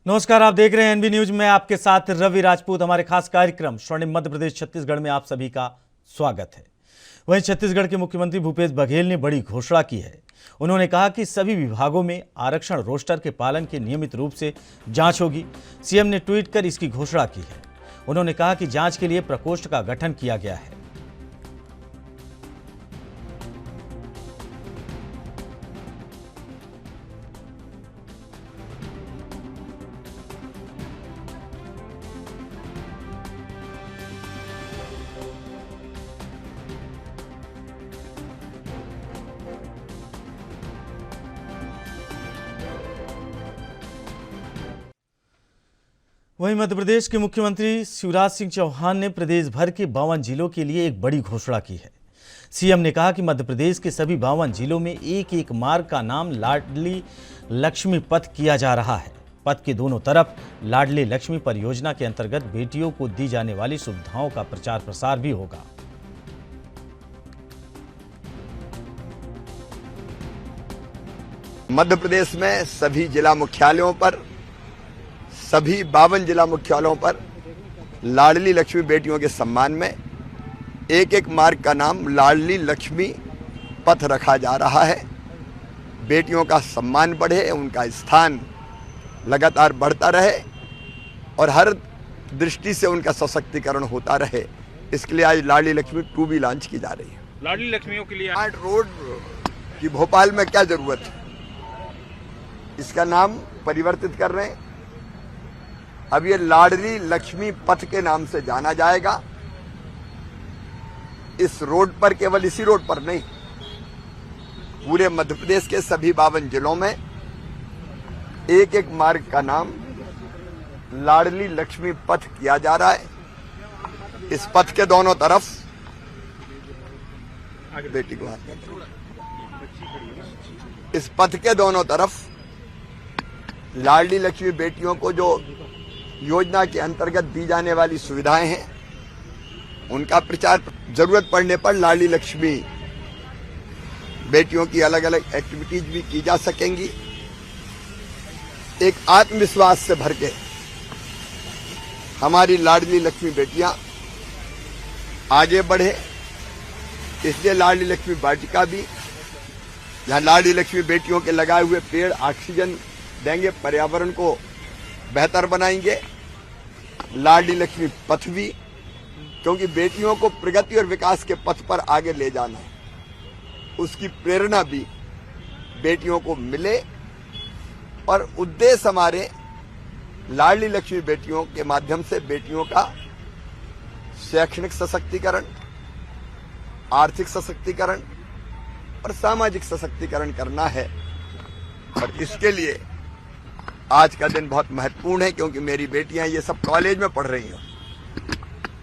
नमस्कार, आप देख रहे हैं एनबी न्यूज में आपके साथ रवि राजपूत। हमारे खास कार्यक्रम स्वर्णिम मध्य प्रदेश छत्तीसगढ़ में आप सभी का स्वागत है। वहीं छत्तीसगढ़ के मुख्यमंत्री भूपेश बघेल ने बड़ी घोषणा की है। उन्होंने कहा कि सभी विभागों में आरक्षण रोस्टर के पालन की नियमित रूप से जांच होगी। सीएम ने ट्वीट कर इसकी घोषणा की है। उन्होंने कहा कि जांच के लिए प्रकोष्ठ का गठन किया गया है। वहीं मध्य प्रदेश के मुख्यमंत्री शिवराज सिंह चौहान ने प्रदेश भर के 52 जिलों के लिए एक बड़ी घोषणा की है। सीएम ने कहा कि मध्य प्रदेश के सभी 52 जिलों में एक एक मार्ग का नाम लाडली लक्ष्मी पथ किया जा रहा है। पथ के दोनों तरफ लाडली लक्ष्मी परियोजना के अंतर्गत बेटियों को दी जाने वाली सुविधाओं का प्रचार प्रसार भी होगा। मध्य प्रदेश में सभी जिला मुख्यालयों पर, सभी 52 जिला मुख्यालयों पर लाडली लक्ष्मी बेटियों के सम्मान में एक एक मार्ग का नाम लाडली लक्ष्मी पथ रखा जा रहा है। बेटियों का सम्मान बढ़े, उनका स्थान लगातार बढ़ता रहे और हर दृष्टि से उनका सशक्तिकरण होता रहे, इसके लिए आज लाडली लक्ष्मी 2 भी लॉन्च की जा रही है। लाडली लक्ष्मियों के लिए स्मार्ट रोड की भोपाल में क्या जरूरत है, इसका नाम परिवर्तित कर रहे हैं। अब ये लाडली लक्ष्मी पथ के नाम से जाना जाएगा। इस रोड पर, केवल इसी रोड पर नहीं, पूरे मध्य प्रदेश के सभी 52 जिलों में एक एक मार्ग का नाम लाडली लक्ष्मी पथ किया जा रहा है। इस पथ के दोनों तरफ बेटी को हाथ में, इस पथ के दोनों तरफ लाडली लक्ष्मी बेटियों को जो योजना के अंतर्गत दी जाने वाली सुविधाएं हैं, उनका प्रचार, जरूरत पड़ने पर लाडली लक्ष्मी बेटियों की अलग अलग एक्टिविटीज भी की जा सकेंगी। एक आत्मविश्वास से भर के हमारी लाडली लक्ष्मी बेटियां आगे बढ़े, इसलिए लाडली लक्ष्मी वाटिका भी, जहां लाडली लक्ष्मी बेटियों के लगाए हुए पेड़ ऑक्सीजन देंगे, पर्यावरण को बेहतर बनाएंगे। लाडली लक्ष्मी पथ भी, क्योंकि बेटियों को प्रगति और विकास के पथ पर आगे ले जाना है, उसकी प्रेरणा भी बेटियों को मिले। और उद्देश्य हमारे लाडली लक्ष्मी बेटियों के माध्यम से बेटियों का शैक्षणिक सशक्तिकरण, आर्थिक सशक्तिकरण और सामाजिक सशक्तिकरण करना है। और इसके लिए आज का दिन बहुत महत्वपूर्ण है, क्योंकि मेरी बेटियां ये सब कॉलेज में पढ़ रही हैं।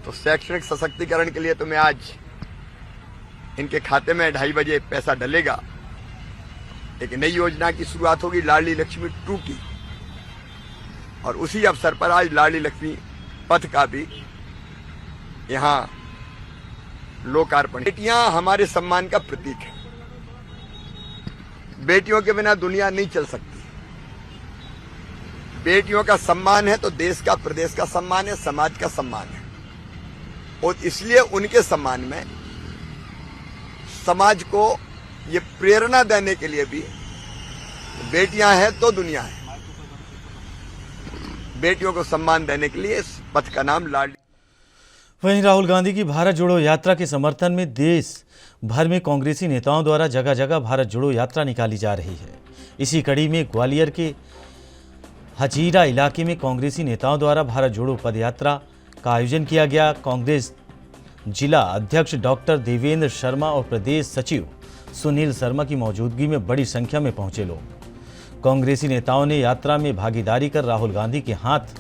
तो शैक्षणिक सशक्तिकरण के लिए तो मैं आज इनके खाते में 2:30 बजे पैसा डलेगा। एक नई योजना की शुरुआत होगी लाडली लक्ष्मी 2 की, और उसी अवसर पर आज लाडली लक्ष्मी पथ का भी यहां लोकार्पण। बेटियां हमारे सम्मान का प्रतीक है। बेटियों के बिना दुनिया नहीं चल सकती। बेटियों का सम्मान है तो देश का, प्रदेश का सम्मान है, समाज का सम्मान है। और इसलिए उनके सम्मान में समाज को ये प्रेरणा देने के लिए भी बेटियां हैं तो दुनिया है। बेटियों को सम्मान देने के लिए इस पथ का नाम लाडली। वहीं राहुल गांधी की भारत जोड़ो यात्रा के समर्थन में देश भर में कांग्रेसी नेताओं द्वारा जगह जगह भारत जोड़ो यात्रा निकाली जा रही है। इसी कड़ी में ग्वालियर के हजीरा इलाके में कांग्रेसी नेताओं द्वारा भारत जोड़ो पदयात्रा का आयोजन किया गया। कांग्रेस जिला अध्यक्ष डॉक्टर देवेंद्र शर्मा और प्रदेश सचिव सुनील शर्मा की मौजूदगी में बड़ी संख्या में पहुंचे लोग। कांग्रेसी नेताओं ने यात्रा में भागीदारी कर राहुल गांधी के हाथ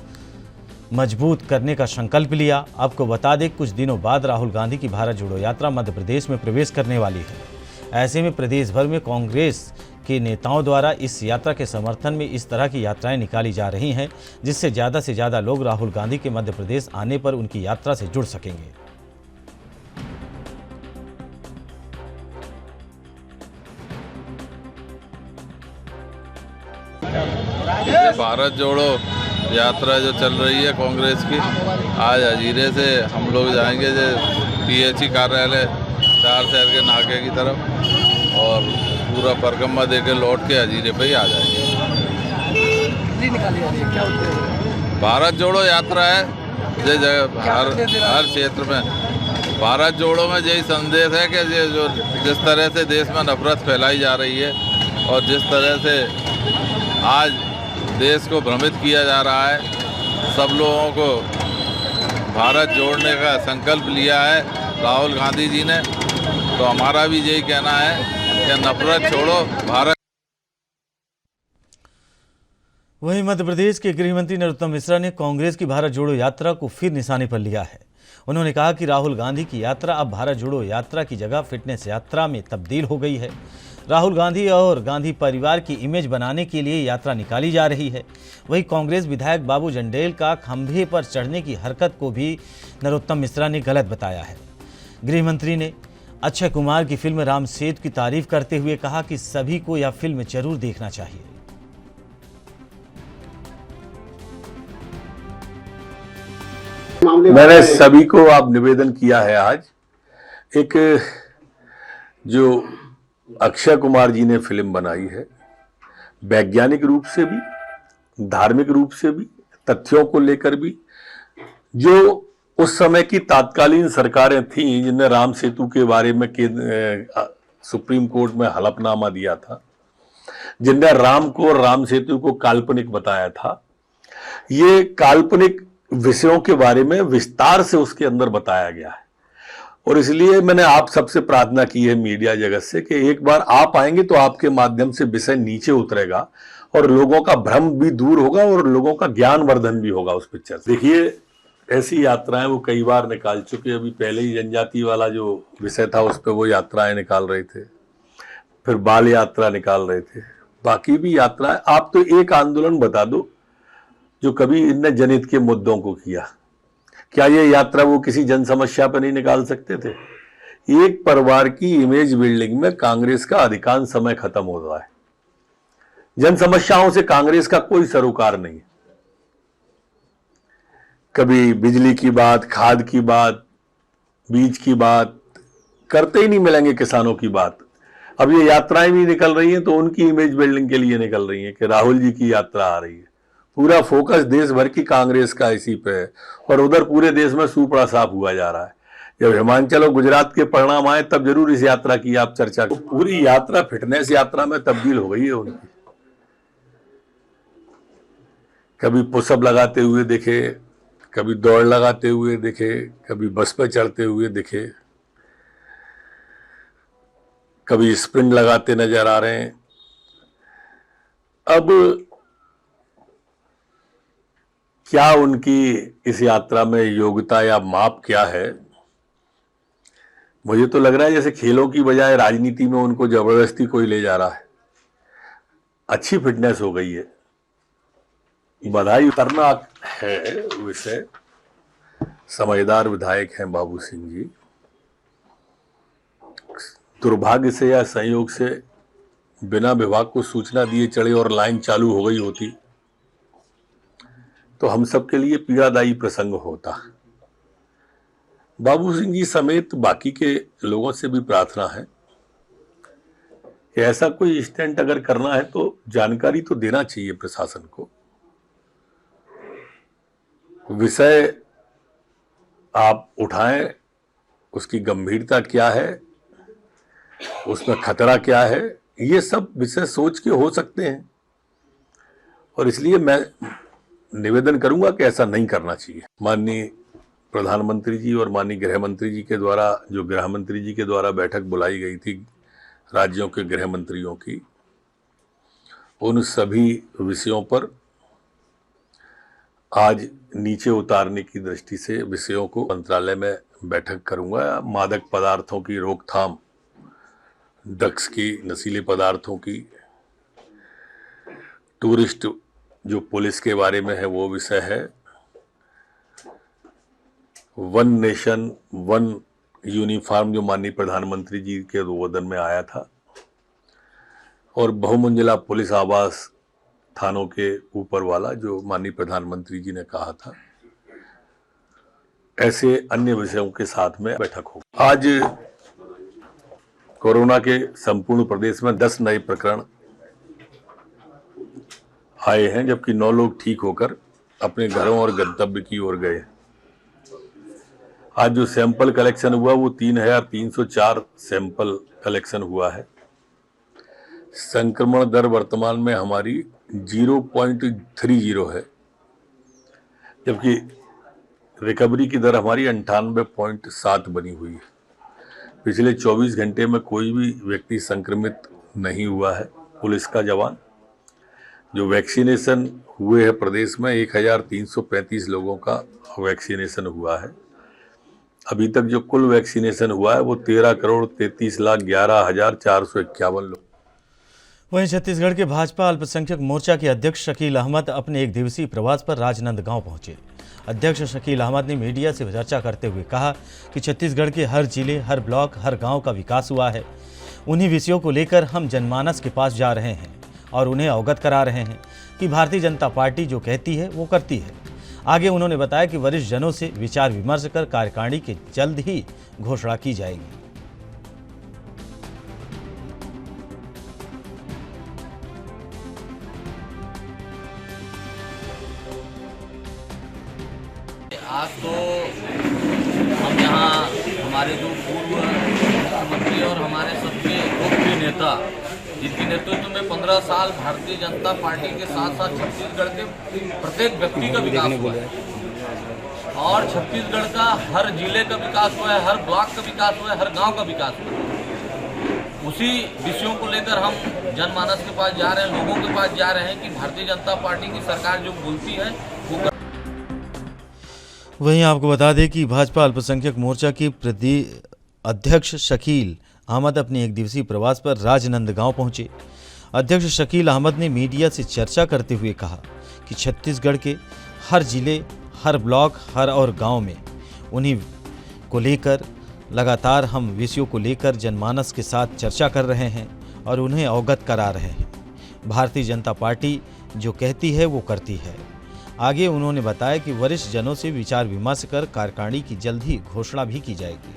मजबूत करने का संकल्प लिया। आपको बता दें, कुछ दिनों बाद राहुल गांधी की भारत जोड़ो यात्रा मध्य प्रदेश में प्रवेश करने वाली है। ऐसे में प्रदेश भर में कांग्रेस के नेताओं द्वारा इस यात्रा के समर्थन में इस तरह की यात्राएं निकाली जा rही हैं, जिससे ज़्यादा से ज़्यादा लोग राहुल गांधी के मध्य प्रदेश आने पर उनकी यात्रा से जुड़ सकेंगे। भारत जोड़ो यात्रा जो चल रही है कांग्रेस की, आज हजीरे से हम लोग जाएंगे जो पीएचई कार्यालय 4 शहर के नाके की तरफ और पूरा परिक्रमा दे के लौट के हजीरे पे ही आ जाएंगे। निकाली जा रही है, क्या उद्देश्य? भारत जोड़ो यात्रा है, ये जगह हर क्षेत्र में भारत जोड़ो में यही संदेश है कि ये जो जिस तरह से देश में नफरत फैलाई जा रही है और जिस तरह से आज देश को भ्रमित किया जा रहा है, सब लोगों को भारत जोड़ने का संकल्प लिया है राहुल गांधी जी ने। तो हमारा भी यही कहना है कि नफरत छोड़ो, भारत। वहीं मध्य प्रदेश के गृह मंत्री नरोत्तम मिश्रा ने कांग्रेस की भारत जोड़ो यात्रा को फिर निशाने पर लिया है। उन्होंने कहा कि राहुल गांधी की यात्रा अब भारत जोड़ो यात्रा की जगह फिटनेस यात्रा में तब्दील हो गई है। राहुल गांधी और गांधी परिवार की इमेज बनाने के लिए यात्रा निकाली जा रही है। वहीं कांग्रेस विधायक बाबू जंडेल का खंभे पर चढ़ने की हरकत को भी नरोत्तम मिश्रा ने गलत बताया है। गृह मंत्री ने अक्षय कुमार की फिल्म राम सेतु की तारीफ करते हुए कहा कि सभी को यह फिल्म जरूर देखना चाहिए। मैंने सभी को आप निवेदन किया है आज, एक जो अक्षय कुमार जी ने फिल्म बनाई है, वैज्ञानिक रूप से भी, धार्मिक रूप से भी, तथ्यों को लेकर भी, जो उस समय की तात्कालीन सरकारें थीं जिनने राम सेतु के बारे में सुप्रीम कोर्ट में हलफनामा दिया था, जिनने राम को और राम सेतु को काल्पनिक बताया था, ये काल्पनिक विषयों के बारे में विस्तार से उसके अंदर बताया गया है। और इसलिए मैंने आप सबसे प्रार्थना की है मीडिया जगत से कि एक बार आप आएंगे तो आपके माध्यम से विषय नीचे उतरेगा और लोगों का भ्रम भी दूर होगा और लोगों का ज्ञानवर्धन भी होगा उस पिक्चर से। देखिए, ऐसी यात्राएं वो कई बार निकाल चुके। अभी पहले ही जनजाति वाला जो विषय था उस पर वो यात्राएं निकाल रहे थे, फिर बाल यात्रा निकाल रहे थे, बाकी भी यात्राएं। आप तो एक आंदोलन बता दो जो कभी इनने जनहित के मुद्दों को किया। क्या ये यात्रा वो किसी जन समस्या पर नहीं निकाल सकते थे? एक परिवार की इमेज बिल्डिंग में कांग्रेस का अधिकांश समय खत्म हो रहा है। जन समस्याओं से कांग्रेस का कोई सरोकार नहीं है। कभी बिजली की बात, खाद की बात, बीज की बात करते ही नहीं मिलेंगे, किसानों की बात। अब ये यात्राएं भी निकल रही हैं तो उनकी इमेज बिल्डिंग के लिए निकल रही हैं कि राहुल जी की यात्रा आ रही है। पूरा फोकस देश भर की कांग्रेस का इसी पे है और उधर पूरे देश में सूपड़ा साफ हुआ जा रहा है। जब हिमाचल और गुजरात के परिणाम आए तब जरूर इस यात्रा की आप चर्चा करें। पूरी यात्रा फिटनेस यात्रा में तब्दील हो गई है उनकी। कभी पुशअप लगाते हुए दिखे, कभी दौड़ लगाते हुए दिखे, कभी बस पे चढ़ते हुए दिखे, कभी स्प्रिंट लगाते नजर आ रहे हैं। अब क्या उनकी इस यात्रा में योग्यता या माप क्या है? मुझे तो लग रहा है जैसे खेलों की बजाय राजनीति में उनको जबरदस्ती कोई ले जा रहा है। अच्छी फिटनेस हो गई है, बधाई। खतरनाक है विषय। समझदार विधायक हैं बाबू सिंह जी। दुर्भाग्य से या संयोग से बिना विभाग को सूचना दिए चढ़े और लाइन चालू हो गई होती तो हम सबके लिए पीड़ादायी प्रसंग होता। बाबू सिंह जी समेत बाकी के लोगों से भी प्रार्थना है कि ऐसा कोई स्टंट अगर करना है तो जानकारी तो देना चाहिए प्रशासन को। विषय आप उठाएं, उसकी गंभीरता क्या है, उसमें खतरा क्या है, ये सब विषय सोच के हो सकते हैं। और इसलिए मैं निवेदन करूंगा कि ऐसा नहीं करना चाहिए। माननीय प्रधानमंत्री जी और माननीय गृह मंत्री जी के द्वारा, जो गृह मंत्री जी के द्वारा बैठक बुलाई गई थी राज्यों के गृह मंत्रियों की, उन सभी विषयों पर आज नीचे उतारने की दृष्टि से विषयों को मंत्रालय में बैठक करूंगा। मादक पदार्थों की रोकथाम, ड्रग्स की, नशीले पदार्थों की, टूरिस्ट जो पुलिस के बारे में है वो विषय है, वन नेशन वन यूनिफॉर्म जो माननीय प्रधानमंत्री जी के उद्बोधन में आया था, और बहुमंजिला पुलिस आवास थानों के ऊपर वाला, जो माननीय प्रधानमंत्री जी ने कहा था। ऐसे अन्य विषयों के साथ में बैठक हो। आज कोरोना के संपूर्ण प्रदेश में 10 नए प्रकरण आए हैं, जबकि 9 लोग ठीक होकर अपने घरों और गंतव्य की ओर गए। आज जो सैंपल कलेक्शन हुआ वो 3,304 सैंपल कलेक्शन हुआ है। संक्रमण दर वर्तमान में हमारी 0.30 है, जबकि रिकवरी की दर हमारी 98.7 बनी हुई है। पिछले 24 घंटे में कोई भी व्यक्ति संक्रमित नहीं हुआ है। पुलिस का जवान जो वैक्सीनेशन हुए हैं प्रदेश में 1,335 लोगों का वैक्सीनेशन हुआ है। अभी तक जो कुल वैक्सीनेशन हुआ है वो 13,33,11,451 लोग। वहीं छत्तीसगढ़ के भाजपा अल्पसंख्यक मोर्चा के अध्यक्ष शकील अहमद अपने एक दिवसीय प्रवास पर राजनांदगांव पहुंचे। अध्यक्ष शकील अहमद ने मीडिया से चर्चा करते हुए कहा कि छत्तीसगढ़ के हर जिले, हर ब्लॉक, हर गांव का विकास हुआ है। उन्हीं विषयों को लेकर हम जनमानस के पास जा रहे हैं और उन्हें अवगत करा रहे हैं कि भारतीय जनता पार्टी जो कहती है वो करती है। आगे उन्होंने बताया कि वरिष्ठ जनों से विचार विमर्श कर कार्यकारिणी की जल्द ही घोषणा की जाएगी। आज तो हम यहाँ हमारे जो पूर्व मुख्यमंत्री और हमारे सबके लोकप्रिय नेता, जिनके नेतृत्व में 15 साल भारतीय जनता पार्टी के साथ साथ छत्तीसगढ़ के प्रत्येक व्यक्ति का विकास हुआ है और छत्तीसगढ़ का हर जिले का विकास हुआ है, हर ब्लॉक का विकास हुआ है, हर गांव का विकास हुआ है। उसी विषयों को लेकर हम जनमानस के पास जा रहे हैं, लोगों के पास जा रहे हैं कि भारतीय जनता पार्टी की सरकार जो बोलती है वो। वहीं आपको बता दें कि भाजपा अल्पसंख्यक मोर्चा की प्रदेश अध्यक्ष शकील अहमद अपने एक दिवसीय प्रवास पर राजनांदगांव पहुंचे। अध्यक्ष शकील अहमद ने मीडिया से चर्चा करते हुए कहा कि छत्तीसगढ़ के हर जिले, हर ब्लॉक, हर और गांव में उन्हीं को लेकर लगातार हम विषयों को लेकर जनमानस के साथ चर्चा कर रहे हैं और उन्हें अवगत करा रहे हैं। भारतीय जनता पार्टी जो कहती है वो करती है। आगे उन्होंने बताया कि वरिष्ठ जनों से विचार विमर्श कर कार्यकारिणी की जल्द ही घोषणा भी की जाएगी।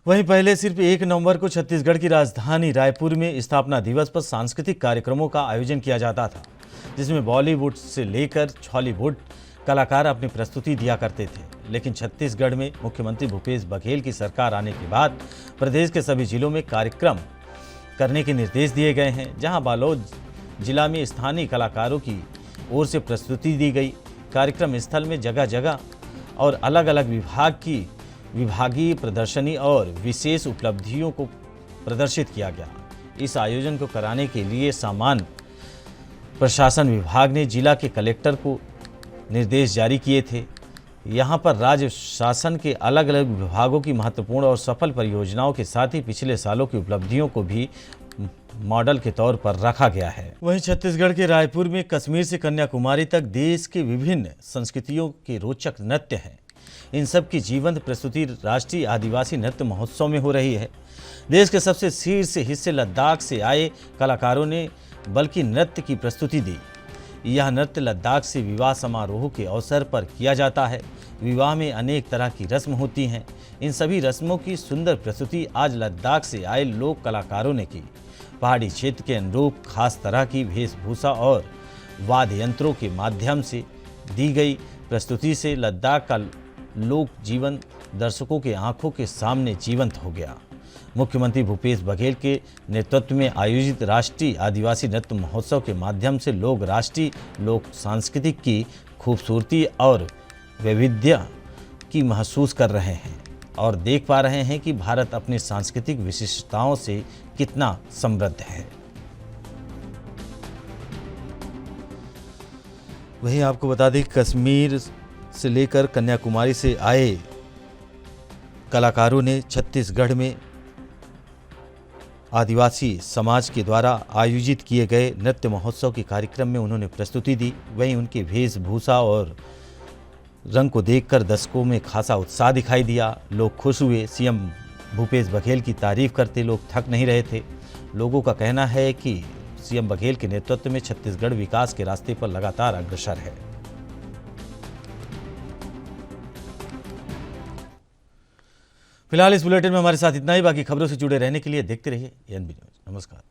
वहीं पहले सिर्फ 1 नवंबर को छत्तीसगढ़ की राजधानी रायपुर में स्थापना दिवस पर सांस्कृतिक कार्यक्रमों का आयोजन किया जाता था, जिसमें बॉलीवुड से लेकर हॉलीवुड कलाकार अपनी प्रस्तुति दिया करते थे। लेकिन छत्तीसगढ़ में मुख्यमंत्री भूपेश बघेल की सरकार आने के बाद प्रदेश के सभी जिलों में कार्यक्रम करने के निर्देश दिए गए हैं, जहां बालोद जिला में स्थानीय कलाकारों की ओर से प्रस्तुति दी गई। कार्यक्रम स्थल में जगह जगह और अलग अलग विभाग की विभागीय प्रदर्शनी और विशेष उपलब्धियों को प्रदर्शित किया गया। इस आयोजन को कराने के लिए सामान्य प्रशासन विभाग ने जिला के कलेक्टर को निर्देश जारी किए थे। यहाँ पर राज्य शासन के अलग अलग विभागों की महत्वपूर्ण और सफल परियोजनाओं के साथ ही पिछले सालों की उपलब्धियों को भी मॉडल के तौर पर रखा गया है। वहीं छत्तीसगढ़ के रायपुर में कश्मीर से कन्याकुमारी तक देश के विभिन्न संस्कृतियों के रोचक नृत्य हैं। इन सब की जीवंत प्रस्तुति राष्ट्रीय आदिवासी नृत्य महोत्सव में हो रही है। देश के सबसे शीर्ष हिस्से लद्दाख से आए कलाकारों ने बल्कि नृत्य की प्रस्तुति दी। यह नृत्य लद्दाख से विवाह समारोह के अवसर पर किया जाता है। विवाह में अनेक तरह की रस्म होती हैं। इन सभी रस्मों की सुंदर प्रस्तुति आज लद्दाख से आए लोक कलाकारों ने की। पहाड़ी क्षेत्र के अनुरूप खास तरह की वेशभूषा और वाद्य यंत्रों के माध्यम से दी गई प्रस्तुति से लद्दाख का लोक जीवन दर्शकों के आंखों के सामने जीवंत हो गया। मुख्यमंत्री भूपेश बघेल के नेतृत्व में आयोजित राष्ट्रीय आदिवासी नृत्य महोत्सव के माध्यम से लोग राष्ट्रीय लोक सांस्कृतिक की खूबसूरती और वैविध्य की महसूस कर रहे हैं और देख पा रहे हैं कि भारत अपनी सांस्कृतिक विशिष्टताओं से कितना समृद्ध है। वहीं आपको बता दें कश्मीर से लेकर कन्याकुमारी से आए कलाकारों ने छत्तीसगढ़ में आदिवासी समाज के द्वारा आयोजित किए गए नृत्य महोत्सव के कार्यक्रम में उन्होंने प्रस्तुति दी। वहीं उनके वेशभूषा और रंग को देखकर दर्शकों में खासा उत्साह दिखाई दिया। लोग खुश हुए। सीएम भूपेश बघेल की तारीफ करते लोग थक नहीं रहे थे। लोगों का कहना है कि सीएम बघेल के नेतृत्व में छत्तीसगढ़ विकास के रास्ते पर लगातार अग्रसर है। फिलहाल इस बुलेटिन में हमारे साथ इतना ही। बाकी खबरों से जुड़े रहने के लिए देखते रहिए एएनबी न्यूज। नमस्कार।